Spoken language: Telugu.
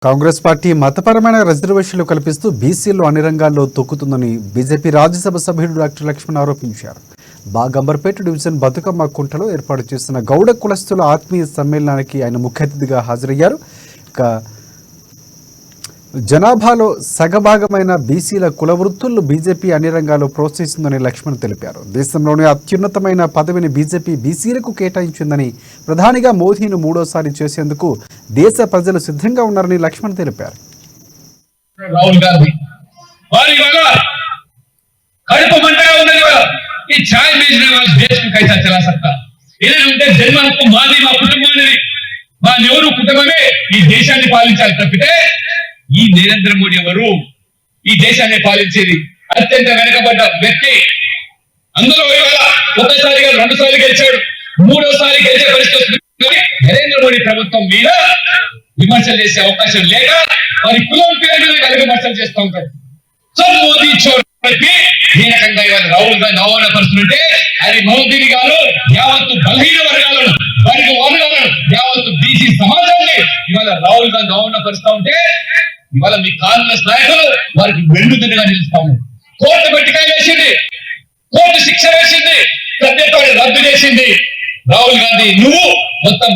కాంగ్రెస్ పార్టీ మతపరమైన రిజర్వేషన్లు కల్పిస్తూ బీసీలు అన్ని రంగాల్లో తొక్కుతుందని బీజేపీ రాజ్యసభ సభ్యుడు డాక్టర్ లక్ష్మణ్ ఆరోపించారు. బాగంబర్పేట డివిజన్ బతుకమ్మ కుంటలో ఏర్పాటు చేసిన గౌడ కులస్తుల ఆత్మీయ సమ్మేళనానికి ఆయన ముఖ్య అతిథిగా హాజరయ్యారు. జనాభాలో సగభాగమైన బీసీల కుల వృత్తులను బీజేపీ అన్ని రంగాల్లో ప్రోత్సహిస్తుందని లక్ష్మణ్ తెలిపారు. దేశంలోనే అత్యున్నతమైన పదవిని బీజేపీ బీసీలకు కేటాయించిందని, ప్రధానిగా మోదీని మూడోసారి చేసేందుకు దేశ ప్రజలు సిద్ధంగా ఉన్నారని లక్ష్మణ్ తెలిపారు. ఈ నరేంద్ర మోడీ ఎవరు? ఈ దేశాన్ని పాలించేది అత్యంత వెనుకబడ్డ వ్యక్తి. అందులో ఒకసారిగా 2 సార్లు గెలిచాడు, 3వసారి గెలిచే పరిస్థితి. నరేంద్ర మోడీ ప్రభుత్వం మీద విమర్శలు చేసే అవకాశం లేక వారి కులం పేరు మీద విమర్శలు చేస్తూ ఉంటారు. సో మోదీ చోటి ఏ రకంగా ఇవాళ రాహుల్ గాంధీ అవమానపరుస్తుంటే అది మోదీని గారు యావత్తు బలహీన వర్గాలను, వారికి వర్గాలను, యావత్తు బీసీ సమాజాన్ని ఇవాళ రాహుల్ గాంధీ అవమానపరుస్తూ ఉంటే ఇవాళ మీ కాంగ్రెస్ నాయకులు వారికి వెన్నుదన్నుగా నిలుస్తా ఉన్నారు. కోర్టు పెట్టికాయ వేసింది, కోర్టు శిక్ష వేసింది, సభ్యత్వాన్ని రద్దు చేసింది. రాహుల్ గాంధీ నువ్వు మొత్తం